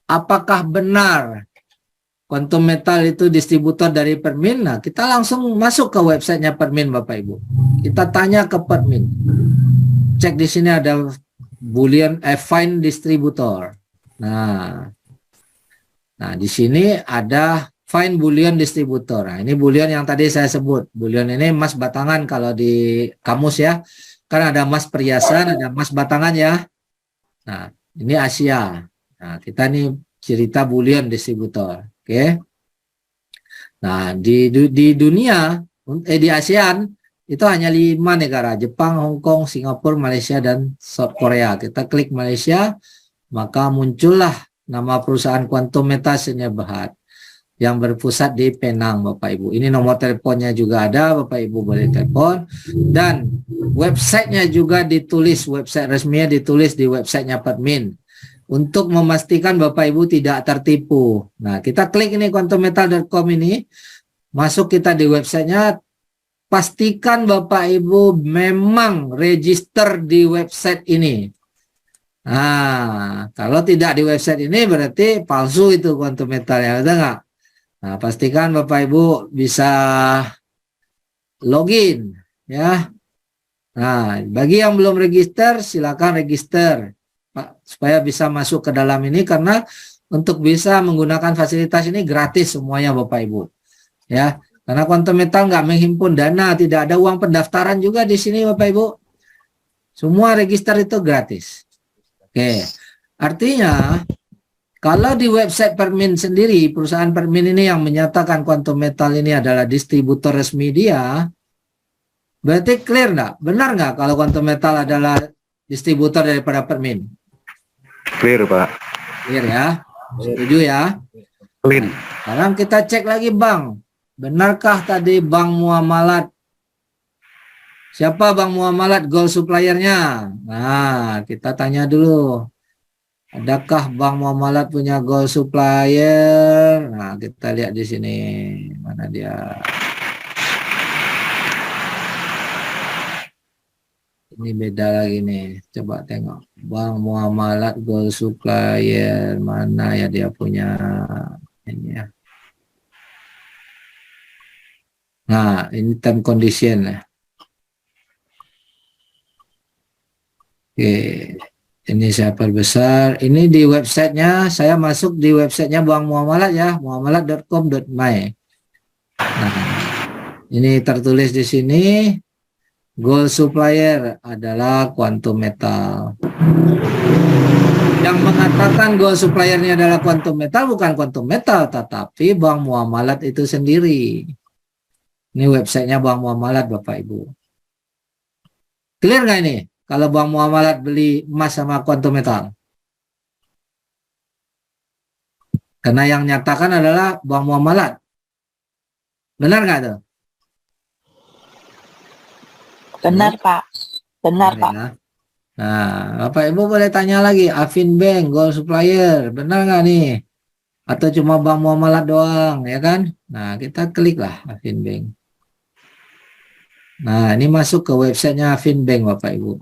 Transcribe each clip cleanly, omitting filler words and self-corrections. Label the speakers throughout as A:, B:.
A: apakah benar Quantum Metal itu distributor dari Permin? Nah, kita langsung masuk ke websitenya Permin, Bapak Ibu. Kita tanya ke Permin. Cek di sini ada Boolean find distributor. Nah, di sini ada find Boolean distributor. Nah, ini Boolean yang tadi saya sebut. Boolean ini emas batangan kalau di kamus ya. Kan ada emas perhiasan, ada emas batangan ya. Nah, ini Asia. Nah, kita nih cerita Boolean distributor. Oke. Nah, di dunia, di ASEAN, itu hanya 5 negara. Jepang, Hong Kong, Singapura, Malaysia, dan South Korea. Kita klik Malaysia, maka muncullah nama perusahaan Quantum Metal Sdn Bhd yang berpusat di Penang, Bapak Ibu. Ini nomor teleponnya juga ada, Bapak Ibu boleh telepon. Dan websitenya juga ditulis, website resminya ditulis di websitenya Permin. Untuk memastikan Bapak Ibu tidak tertipu. Nah, kita klik ini quantummetal.com ini, masuk kita di websitenya, pastikan Bapak Ibu memang register di website ini. Nah, kalau tidak di website ini berarti palsu itu Quantum Metal ya, ada nggak? Nah, pastikan Bapak Ibu bisa login ya. Nah, bagi yang belum register silakan register supaya bisa masuk ke dalam ini, karena untuk bisa menggunakan fasilitas ini gratis semuanya Bapak Ibu. Ya, karena Quantum Metal nggak menghimpun dana, tidak ada uang pendaftaran juga di sini Bapak Ibu. Semua register itu gratis. Oke. Artinya kalau di website Permin sendiri, perusahaan Permin ini yang menyatakan Quantum Metal ini adalah distributor resmi dia, berarti clear nggak? Benar nggak kalau Quantum Metal adalah distributor daripada Permin?
B: Clear, Pak.
A: Clear ya? Setuju ya?
B: Clean.
A: Sekarang kita cek lagi Bang. Benarkah tadi Bank Muamalat? Siapa Bank Muamalat gold suppliernya? Nah, kita tanya dulu. Adakah Bank Muamalat punya gold supplier? Nah, kita lihat di sini. Mana dia? Ini beda lagi nih. Coba tengok. Bank Muamalat gold supplier. Mana ya dia punya? Ini ya. Nah, ini term condition. Oke. Ini saya perbesar. Ini di websitenya, saya masuk di websitenya Bank Muamalat ya, muamalat.com.my. Nah, ini tertulis di sini, gold supplier adalah Quantum Metal. Yang mengatakan gold suppliernya adalah Quantum Metal bukan Quantum Metal, tetapi Bank Muamalat itu sendiri. Ini websitenya Bank Muamalat Bapak Ibu. Clear nggak ini? Kalau Bank Muamalat beli emas sama Quantum Metal. Karena yang nyatakan adalah Bank Muamalat. Benar nggak tuh?
C: Benar, Pak. Benar, Pak.
A: Ya. Nah, Bapak Ibu boleh tanya lagi, Afin Bank, gold supplier, benar nggak nih? Atau cuma Bank Muamalat doang, ya kan? Nah, kita klik lah Afin Bank. Nah, ini masuk ke websitenya Afin Bank, Bapak Ibu.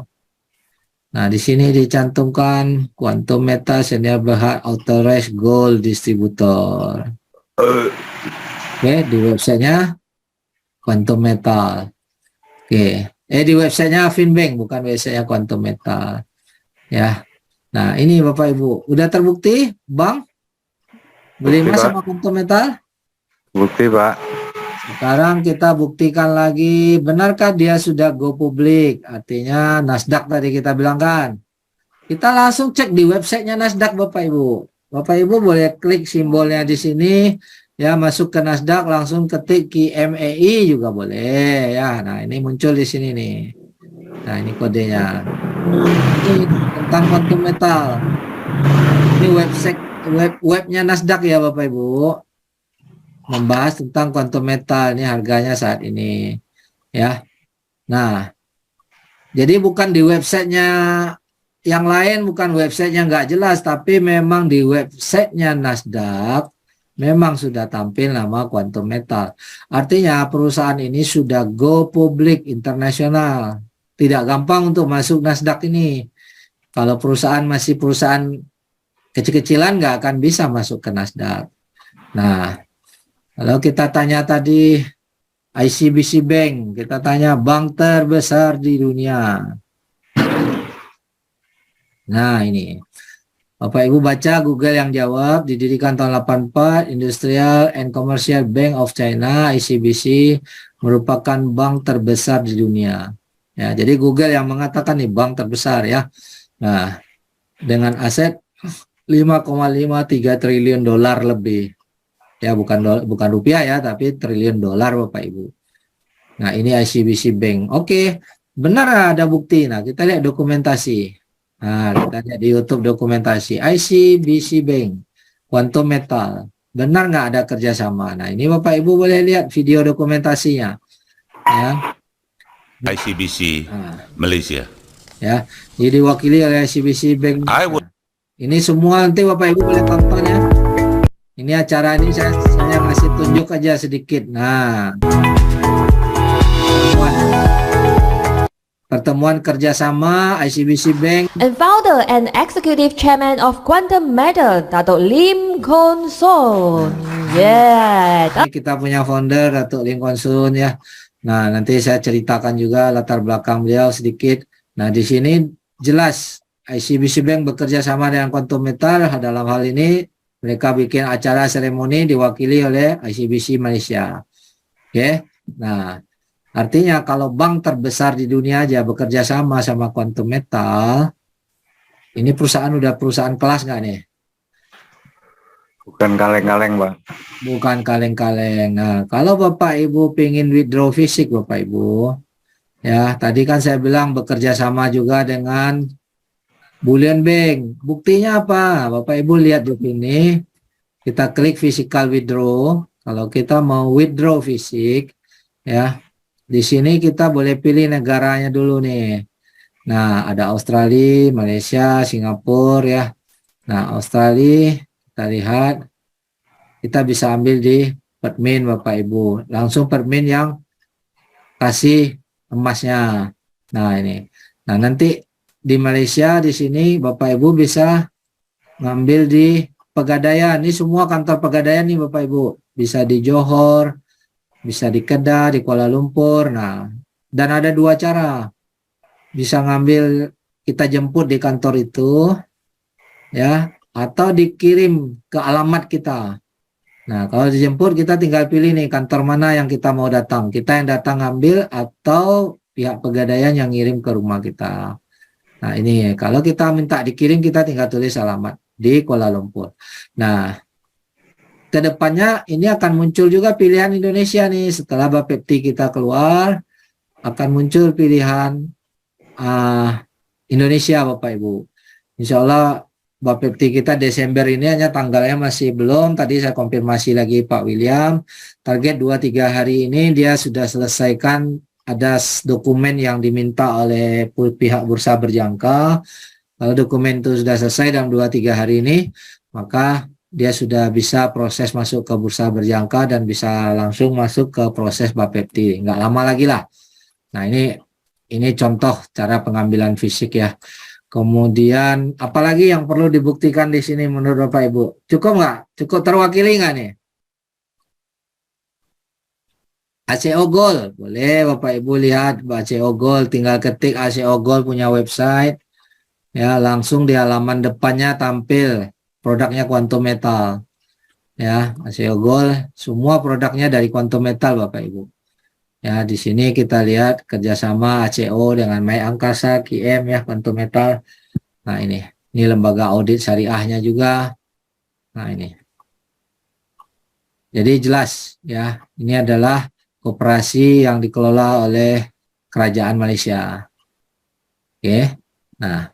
A: Nah, di sini dicantumkan Quantum Metal Sdn Bhd Authorized Gold Distributor. Oke, di websitenya Quantum Metal. Oke, di websitenya Finbank, bukan websitenya Quantum Metal. Ya. Nah, ini Bapak Ibu, udah terbukti, Bang? Beli emas sama Quantum Metal?
B: Bukti, Pak.
A: Sekarang kita buktikan lagi, benarkah dia sudah go public? Artinya Nasdaq tadi kita bilang kan. Kita langsung cek di websitenya Nasdaq Bapak Ibu. Bapak Ibu boleh klik simbolnya di sini, ya masuk ke Nasdaq, langsung ketik QMEI juga boleh ya. Nah, ini muncul di sini nih. Nah, ini kodenya. Ini tentang Quantum Metal. Ini webnya Nasdaq ya Bapak Ibu. Membahas tentang Quantum Metal, ini harganya saat ini ya. Nah, jadi bukan di websitenya yang lain, bukan websitenya nggak jelas, tapi memang di websitenya Nasdaq memang sudah tampil nama Quantum Metal. Artinya perusahaan ini sudah go public internasional, tidak gampang untuk masuk Nasdaq ini. Kalau perusahaan masih perusahaan kecil-kecilan nggak akan bisa masuk ke Nasdaq. Nah, kalau kita tanya tadi ICBC Bank, kita tanya bank terbesar di dunia. Nah, ini. Bapak Ibu baca Google yang jawab, didirikan tahun 84, Industrial and Commercial Bank of China, ICBC, merupakan bank terbesar di dunia. Ya, jadi Google yang mengatakan nih bank terbesar ya. Nah, dengan aset 5,53 triliun dolar lebih. Ya, bukan rupiah ya, tapi triliun dolar Bapak Ibu. Nah, ini ICBC Bank. Oke, benar ada bukti. Nah, kita lihat dokumentasi. Nah, kita lihat di YouTube dokumentasi ICBC Bank, Quantum Metal. Benar nggak ada kerjasama? Nah, ini Bapak Ibu boleh lihat video dokumentasinya. Ya.
D: ICBC Malaysia.
A: Ya, jadi diwakili oleh ICBC Bank. Ini semua nanti Bapak Ibu boleh tonton ya. Ini acara ini saya ngasih tunjuk aja sedikit. Nah, pertemuan kerjasama ICBC Bank
E: and founder and executive chairman of Quantum Metal, Datuk Lim Kon Soon. Yeah.
A: Ini kita punya founder Datuk Lim Kon Soon ya. Nah, nanti saya ceritakan juga latar belakang beliau sedikit. Nah, di sini jelas ICBC Bank bekerja sama dengan Quantum Metal. Dalam hal ini mereka bikin acara seremoni diwakili oleh ICBC Malaysia. Oke. Nah, artinya kalau bank terbesar di dunia aja bekerja sama Quantum Metal, ini perusahaan udah perusahaan kelas nggak nih?
B: Bukan kaleng-kaleng, Bang.
A: Bukan kaleng-kaleng. Nah, kalau Bapak Ibu pengen withdraw fisik Bapak Ibu, ya tadi kan saya bilang bekerja sama juga dengan Bullion Bank. Buktinya apa? Bapak Ibu lihat di sini, kita klik physical withdraw. Kalau kita mau withdraw fisik, ya. Di sini kita boleh pilih negaranya dulu nih. Nah, ada Australia, Malaysia, Singapura ya. Nah, Australia kita lihat, kita bisa ambil di Permin Bapak Ibu. Langsung Permin yang kasih emasnya. Nah, ini. Nah, nanti di Malaysia di sini Bapak Ibu bisa ngambil di Pegadaian. Ini semua kantor Pegadaian nih Bapak Ibu. Bisa di Johor, bisa di Kedah, di Kuala Lumpur. Nah, dan ada dua cara. Bisa ngambil, kita jemput di kantor itu, ya, atau dikirim ke alamat kita. Nah, kalau dijemput kita tinggal pilih nih kantor mana yang kita mau datang. Kita yang datang ngambil atau pihak Pegadaian yang ngirim ke rumah kita. Nah, ini kalau kita minta dikirim kita tinggal tulis alamat di Kuala Lumpur. Nah, kedepannya ini akan muncul juga pilihan Indonesia nih. Setelah Bapepti kita keluar, akan muncul pilihan Indonesia Bapak Ibu. Insya Allah Bapepti kita Desember ini hanya tanggalnya masih belum. Tadi saya konfirmasi lagi Pak William. Target 2-3 hari ini dia sudah selesaikan, ada dokumen yang diminta oleh pihak bursa berjangka. Kalau dokumen itu sudah selesai dalam 2-3 hari ini, maka dia sudah bisa proses masuk ke bursa berjangka dan bisa langsung masuk ke proses Bapepti. Nggak lama lagi lah. Nah, ini contoh cara pengambilan fisik ya. Kemudian apalagi yang perlu dibuktikan di sini menurut Bapak Ibu? Cukup nggak? Cukup terwakili nggak nih? ACO Gold, boleh Bapak Ibu lihat ACO Gold, tinggal ketik ACO Gold punya website, ya langsung di halaman depannya tampil produknya Quantum Metal, ya ACO Gold, semua produknya dari Quantum Metal Bapak Ibu. Ya di sini kita lihat kerjasama ACO dengan Mai Angkasa, QM ya Quantum Metal. Nah ini lembaga audit syariahnya juga. Nah ini, jadi jelas ya ini adalah koperasi yang dikelola oleh Kerajaan Malaysia. Oke, nah,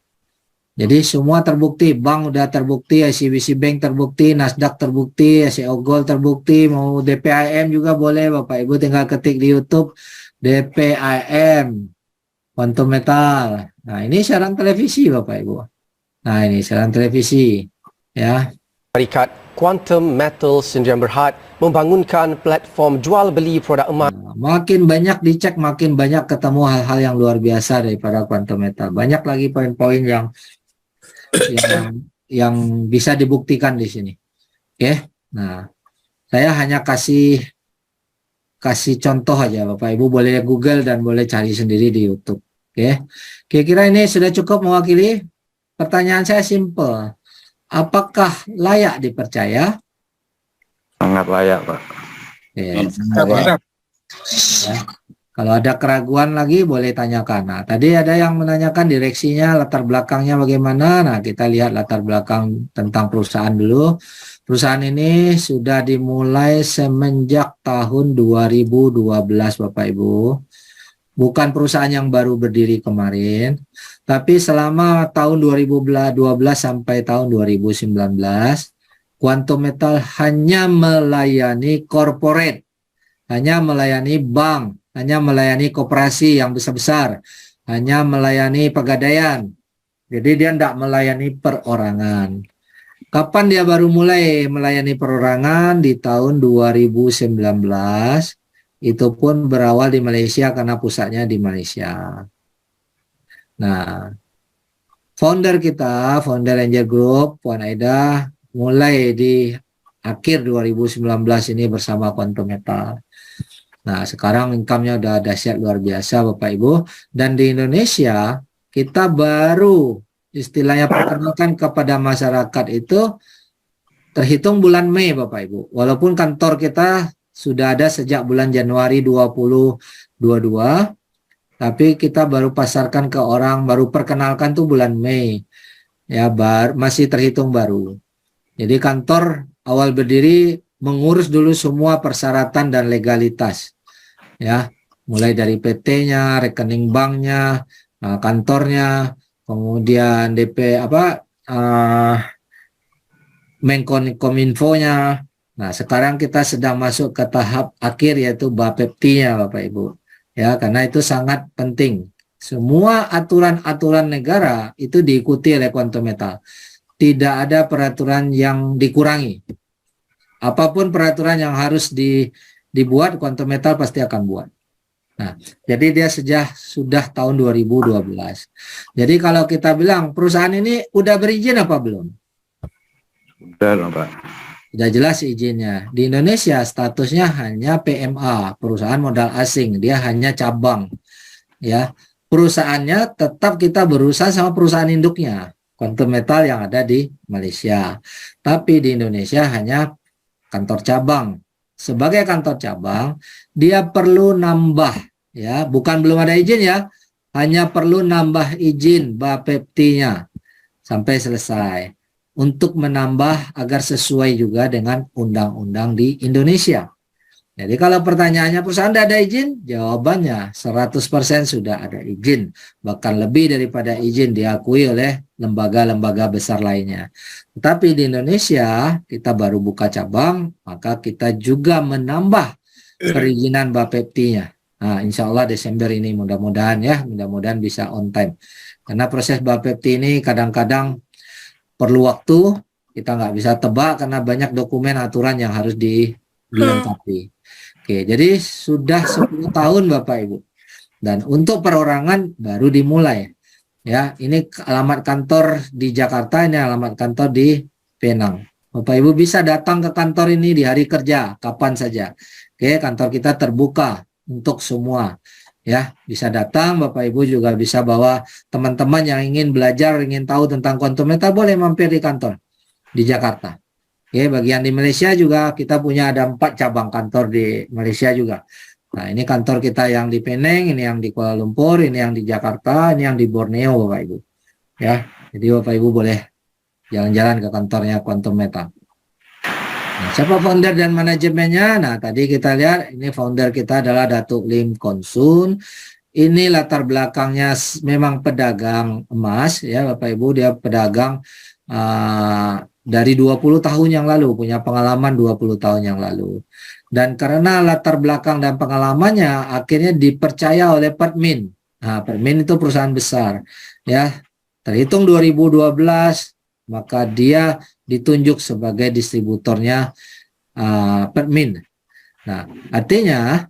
A: jadi semua terbukti, bank udah terbukti, ICBC Bank terbukti, Nasdaq terbukti, ACO Gold terbukti, mau DPIM juga boleh, Bapak Ibu tinggal ketik di YouTube DPIM Quantum Metal. Nah, ini siaran televisi Bapak Ibu. Nah, ini siaran televisi, ya.
F: Syarikat Quantum Metal Sdn Bhd membangunkan platform jual beli produk emas.
A: Makin banyak dicek, makin banyak ketemu hal-hal yang luar biasa daripada Quantum Metal. Banyak lagi poin-poin yang yang bisa dibuktikan di sini. Oke. Nah, saya hanya kasih contoh aja, Bapak Ibu boleh Google dan boleh cari sendiri di YouTube. Oke. Kira-kira ini sudah cukup mewakili. Pertanyaan saya simple. Apakah layak dipercaya?
B: Sangat layak, Pak.
A: Ya, sangat layak. Ya. Kalau ada keraguan lagi boleh tanyakan. Nah, tadi ada yang menanyakan direksinya, latar belakangnya bagaimana. Nah, kita lihat latar belakang tentang perusahaan dulu. Perusahaan ini sudah dimulai semenjak tahun 2012, Bapak Ibu. Bukan perusahaan yang baru berdiri kemarin, tapi selama tahun 2012 sampai tahun 2019, Quantum Metal hanya melayani corporate, hanya melayani bank, hanya melayani koperasi yang besar-besar, hanya melayani pegadaian. Jadi dia tidak melayani perorangan. Kapan dia baru mulai melayani perorangan? Di tahun 2019. Itu pun berawal di Malaysia karena pusatnya di Malaysia. Nah, founder Angel Group, Puan Aida, mulai di akhir 2019 ini bersama Quantum Metal. Nah, sekarang income-nya udah dahsyat luar biasa, Bapak Ibu. Dan di Indonesia, kita baru istilahnya perkenalkan kepada masyarakat itu terhitung bulan Mei, Bapak Ibu. Walaupun kantor kita sudah ada sejak bulan Januari 2022, tapi kita baru pasarkan ke orang, baru perkenalkan tuh bulan Mei. Ya, masih terhitung baru. Jadi kantor awal berdiri mengurus dulu semua persyaratan dan legalitas. Ya, mulai dari PT-nya, rekening banknya, kantornya, kemudian DP Menkominfo-nya. Nah, sekarang kita sedang masuk ke tahap akhir yaitu Bapepti-nya, Bapak Ibu. Ya, karena itu sangat penting. Semua aturan-aturan negara itu diikuti oleh Quantum Metal. Tidak ada peraturan yang dikurangi. Apapun peraturan yang harus dibuat, Quantum Metal pasti akan buat. Nah, jadi dia sudah tahun 2012. Jadi kalau kita bilang perusahaan ini udah berizin apa belum?
B: Sudah, Pak.
A: Sudah jelas izinnya. Di Indonesia statusnya hanya PMA, perusahaan modal asing. Dia hanya cabang. Ya, perusahaannya tetap kita berusaha sama perusahaan induknya, Quantum Metal yang ada di Malaysia. Tapi di Indonesia hanya kantor cabang. Sebagai kantor cabang, dia perlu nambah, ya, bukan belum ada izin ya, hanya perlu nambah izin Bapepti-nya sampai selesai. Untuk menambah agar sesuai juga dengan undang-undang di Indonesia. Jadi kalau pertanyaannya perusahaan tidak ada izin, jawabannya 100% sudah ada izin. Bahkan lebih daripada izin diakui oleh lembaga-lembaga besar lainnya. Tetapi di Indonesia kita baru buka cabang, maka kita juga menambah perizinan Bapepti-nya. Nah, insya Allah Desember ini mudah-mudahan ya, mudah-mudahan bisa on time. Karena proses Bapepti ini kadang-kadang perlu waktu, kita nggak bisa tebak karena banyak dokumen aturan yang harus dilengkapi. Oke, jadi sudah 10 tahun Bapak Ibu. Dan untuk perorangan baru dimulai. Ya, ini alamat kantor di Jakarta, ini alamat kantor di Penang. Bapak Ibu bisa datang ke kantor ini di hari kerja, kapan saja. Oke, kantor kita terbuka untuk semua. Ya, bisa datang, Bapak Ibu juga bisa bawa teman-teman yang ingin belajar, ingin tahu tentang Quantum Metal, boleh mampir di kantor di Jakarta. Oke, bagian di Malaysia juga kita punya ada 4 cabang kantor di Malaysia juga. Nah, ini kantor kita yang di Penang, ini yang di Kuala Lumpur, ini yang di Jakarta, ini yang di Borneo, Bapak Ibu. Ya, jadi Bapak Ibu boleh jalan-jalan ke kantornya Quantum Metal. Nah, siapa founder dan manajemennya? Nah, tadi kita lihat ini founder kita adalah Datuk Lim Kon Soon. Ini latar belakangnya memang pedagang emas ya Bapak Ibu, dia pedagang dari 20 tahun yang lalu, punya pengalaman 20 tahun yang lalu. Dan karena latar belakang dan pengalamannya akhirnya dipercaya oleh Permin. Nah, Permin itu perusahaan besar ya. Terhitung 2012 maka dia ditunjuk sebagai distributornya Permin. Nah, artinya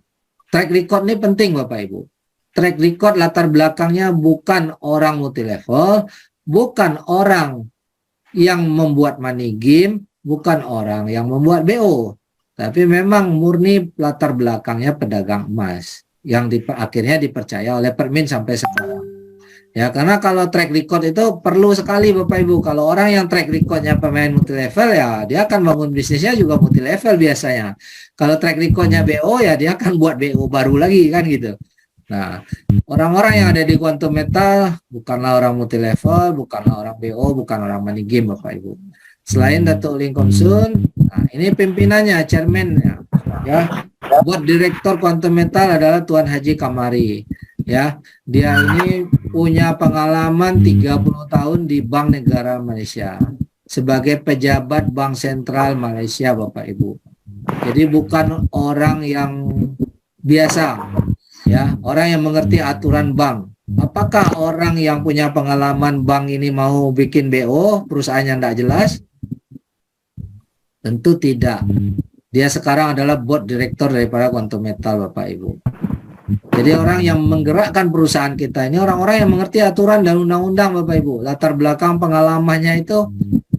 A: track record ini penting Bapak Ibu. Track record latar belakangnya bukan orang multilevel, bukan orang yang membuat money game bukan orang yang membuat BO, tapi memang murni latar belakangnya pedagang emas yang akhirnya dipercaya oleh Permin sampai sekarang. Ya, karena kalau track record itu perlu sekali Bapak Ibu. Kalau orang yang track recordnya pemain multi level, ya dia akan bangun bisnisnya juga multi level biasanya. Kalau track recordnya BO, ya dia akan buat BO baru lagi kan gitu. Nah, orang-orang yang ada di Quantum Metal bukanlah orang multi level, bukanlah orang BO, bukan orang money game Bapak Ibu. Selain Datuk Lincoln Sun, nah ini pimpinannya, chairman-nya, ya. Board Director Quantum Metal adalah Tuan Haji Kamari. Ya, dia ini punya pengalaman 30 tahun di Bank Negara Malaysia sebagai pejabat Bank Sentral Malaysia Bapak Ibu. Jadi bukan orang yang biasa, ya, orang yang mengerti aturan bank. Apakah orang yang punya pengalaman bank ini mau bikin BO, perusahaan yang tidak jelas? Tentu tidak. Dia sekarang adalah board director daripada Quantum Metal Bapak Ibu. Jadi orang yang menggerakkan perusahaan kita ini orang-orang yang mengerti aturan dan undang-undang Bapak Ibu. Latar belakang pengalamannya itu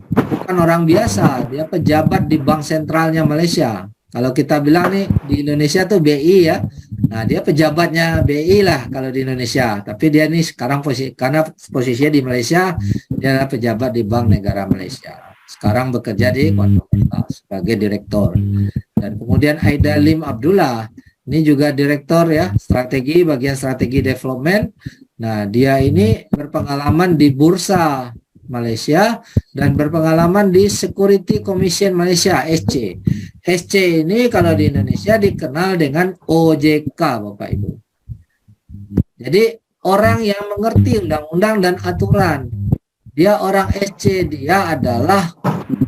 A: bukan orang biasa, dia pejabat di Bank Sentralnya Malaysia. Kalau kita bilang nih di Indonesia tuh BI ya. Nah, dia pejabatnya BI lah kalau di Indonesia. Tapi dia nih sekarang karena posisinya di Malaysia, dia adalah pejabat di Bank Negara Malaysia. Sekarang bekerja di Quantum Metal sebagai direktur. Dan kemudian Aida Lim Abdullah, ini juga direktur ya, strategi, bagian strategi development. Nah, dia ini berpengalaman di Bursa Malaysia dan berpengalaman di Security Commission Malaysia, SC. SC ini kalau di Indonesia dikenal dengan OJK, Bapak Ibu. Jadi orang yang mengerti undang-undang dan aturan. Dia orang SC, dia adalah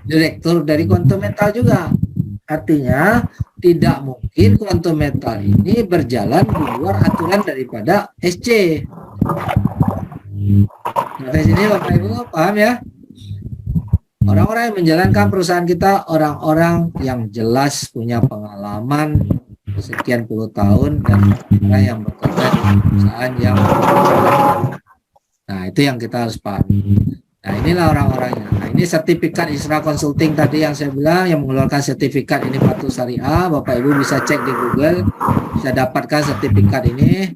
A: direktur dari Quantum Metal juga. Artinya tidak mungkin Quantum Metal ini berjalan di luar aturan daripada SC. Sampai sini Bapak Ibu paham ya? Orang-orang yang menjalankan perusahaan kita orang-orang yang jelas punya pengalaman sekian puluh tahun dan orang yang bekerja di perusahaan yang nah itu yang kita harus pahami. Nah inilah orang-orangnya. Nah ini sertifikat Isra Consulting tadi yang saya bilang yang mengeluarkan sertifikat ini patuh syariah. Bapak Ibu bisa cek di Google, bisa dapatkan sertifikat ini.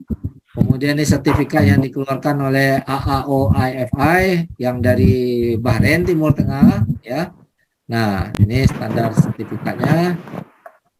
A: Kemudian ini sertifikat yang dikeluarkan oleh AAOIFI yang dari Bahrain Timur Tengah ya. Nah ini standar sertifikatnya.